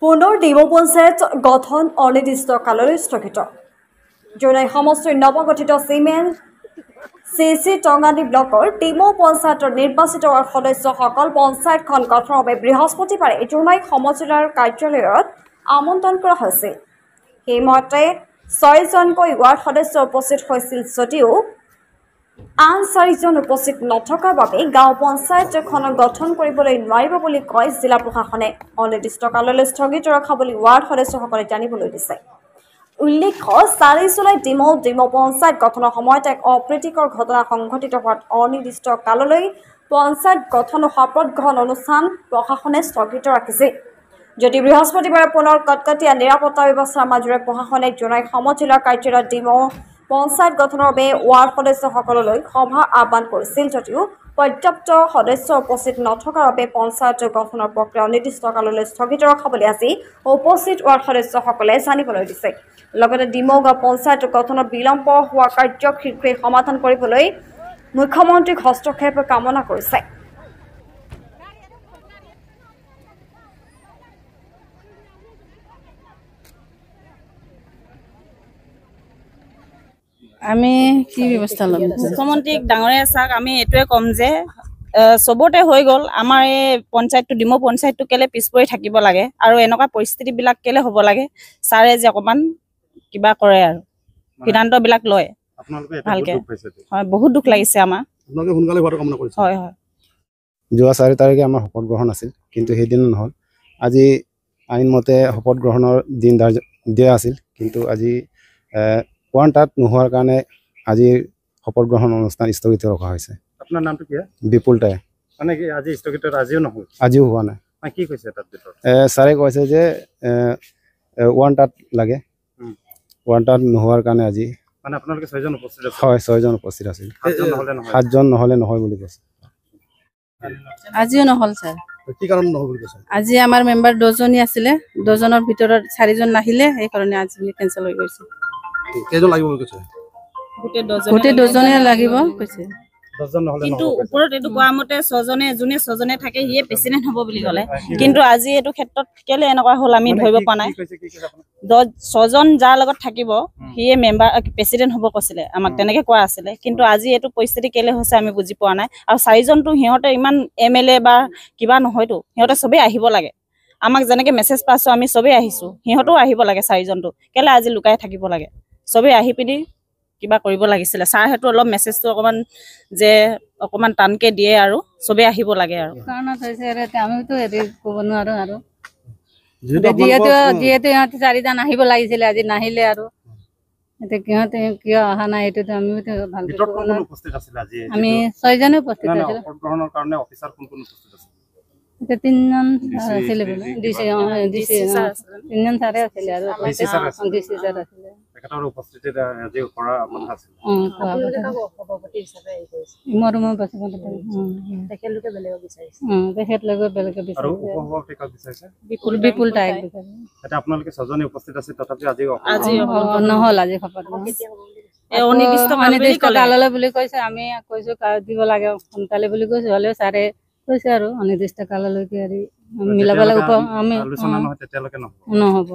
পুনৰ ডিমৌ পঞ্চায়ত গঠন অনিৰ্দিষ্টকাললৈ স্থগিত। জোনাই সমষ্টিৰ নৱগঠিত চিমেণ্ট চি টঙানী ব্লকৰ ডিমৌ পঞ্চায়তৰ নিৰ্বাচিত ৱাৰ্ড সদস্যসকল পঞ্চায়তখন গঠনৰ বাবে বৃহস্পতিবাৰে জোনাই সমজিলাৰ কাৰ্যালয়ত আমন্ত্ৰণ কৰা হৈছিল। সেইমতে 6জনকৈ ৱাৰ্ড সদস্য উপস্থিত হৈছিল যদিও আন 4জন উপস্থিত নথকাৰ বাবে গাঁও পঞ্চায়তখন গঠন কৰিবলৈ নোৱাৰিব বুলি কয় জিলা প্ৰশাসনে। অনিৰ্দিষ্টকাললৈ স্থগিত ৰখা বুলি ৱাৰ্ড সদস্যসকলে জানিবলৈ দিছে। উল্লেখ্য 4 জুলাইত ডিমৌ পঞ্চায়ত গঠনৰ সময়ত এক অপ্ৰীতিকৰ ঘটনা সংঘটিত হোৱাত অনিৰ্দিষ্টকাললৈ পঞ্চায়ত গঠন শপত গ্ৰহণ অনুষ্ঠান প্ৰশাসনে স্থগিত ৰাখিছে। যদি বৃহস্পতিবাৰে পুনৰ কটকটীয়া নিৰাপত্তা ব্যৱস্থাৰ মাজেৰে প্ৰশাসনে জোনাই সমজিলাৰ কাৰ্যালয়ত ডিমৌ পঞ্চায়ত গঠনৰ বাবে ৱাৰ্ড সদস্যসকললৈ সভা আহ্বান কৰিছিল যদিও পৰ্যাপ্ত সদস্য উপস্থিত নথকাৰ বাবে পঞ্চায়ত গঠনৰ প্ৰক্ৰিয়া অনিৰ্দিষ্টকাললৈ স্থগিত ৰখা বুলি আজি উপস্থিত ৱাৰ্ড সদস্যসকলে জানিবলৈ দিছে। লগতে ডিমৌ গাঁও পঞ্চায়ত গঠনত বিলম্ব হোৱা কাৰ্যক শীঘ্ৰেই সমাধান কৰিবলৈ মুখ্যমন্ত্ৰীক হস্তক্ষেপ কামনা কৰিছে। আমি কি ব্যৱস্থা ল'ম? মুখ্যমন্ত্ৰীক ডাঙৰীয়া চাওক, আমি এইটোৱে ক'ম যে চবতে হৈ গ'ল, আমাৰ এই পঞ্চায়তটো ডিমৌ পঞ্চায়তটো কেলে পিছ পৰি থাকিব লাগে আৰু এনেকুৱা পৰিস্থিতিবিলাক কেলে হ'ব লাগে, ছাৰে যে অকণমান কিবা কৰে আৰু সিদ্ধান্তবিলাক লয় ভালকে। হয়, বহুত দুখ লাগিছে আমাৰ। হয় হয়, যোৱা 4 তাৰিখে আমাৰ শপত গ্ৰহণ আছিল, কিন্তু সেইদিনা নহ'ল। আজি আইনমতে শপত গ্ৰহণৰ দিন দিয়া আছিল, কিন্তু আজি কোৱাৰেণ্টাইন নোহোৱাৰ কাৰণে আজিৰ শপত গ্ৰহণ অনুষ্ঠান স্থগিত ৰখা হৈছে। আপোনাৰ নামটো কি? বিপুল টাই। মানে কি আজি স্থগিত আজিও নহ'ল? আজিও হোৱা নাই। কি কৈছে তাত ভিতৰত? ছাৰে কৈছে যে কোৱাৰেণ্টাইন লাগে, কোৱাৰেণ্টাইন নোহোৱাৰ কাৰণে আজি। মানে আপোনালোকে 6জন উপস্থিত আছে? হয়, 6জন উপস্থিত আছিল। 7জন নহ'লে নহয় বুলি কৈছে। আজিও নহ'ল ছাৰ। কি কাৰণ নহ'ল বুলি কৈছে? আজি আমাৰ মেম্বাৰ 10জনী আছিলে, 10জনৰ ভিতৰত 4জন নাহিলে, সেইকাৰণে আজি কেঞ্চেল হৈ গৈছে। কেইজন লাগিব বুলি কৈছে? গোটেই 10জনে লাগিব কৈছে। কিন্তু ওপৰত এইটো কোৱা মতে 6জনে থাকে সিয়ে প্ৰেচিডেণ্ট হ'ব বুলি ক'লে, কিন্তু আজি এইটো ক্ষেত্ৰত কেলে এনেকুৱা হ'ল আমি ধৰিব পৰা নাই। 6জন যাৰ লগত থাকিব সিয়ে মেম্বাৰ প্ৰেচিডেণ্ট হ'ব কৈছিলে, আমাক তেনেকৈ কোৱা আছিলে, কিন্তু আজি এইটো পৰিস্থিতি কেলে হৈছে আমি বুজি পোৱা নাই। আৰু 4জনটো সিহঁতে ইমান MLA বা কিবা নহয়তো, সিহঁতে চবেই আহিব লাগে। আমাক যেনেকৈ মেছেজ পাইছোঁ আমি চবেই আহিছোঁ, সিহঁতেও আহিব লাগে। 4জনটো কেলে আজি লুকাই থাকিব লাগে? চবেই আহি পিনি কিবা কৰিব লাগিছিলে। ছাৰ সেইটো অলপ মেছেজটো অকণমান যে অকণমান টানকৈ দিয়ে আৰু চবেই আহিব লাগে আৰু কাৰণত হৈছে আমিতো হেৰি ক'ব নোৱাৰোঁ আৰু যিহেতু সিহঁতে 4জন আহিব লাগিছিলে, আজি নাহিলে আৰু এতিয়া সিহঁতে কিয় অহা নাই এইটোতো আমিতো ভালকৈ ক'ব নোৱাৰোঁ। আমি 6জনে উপস্থিত আছিলোঁ। এতিয়া 3জন আছিলে বোলে, 3জন ছাৰে আছিলে আৰু DC ছাৰ আছিলে। বিপুল টাইক নহ'ল আজি শপত অনিৰ্দিষ্টকাললৈ বুলি কৈছে। আমি কৈছোঁ দিব লাগে সোনকালে বুলি কৈছোঁ, হ'লেও ছাৰে কৈছে আৰু অনিৰ্দিষ্টকাললৈকে মিলাব লাগিব, আমি নহ'ব।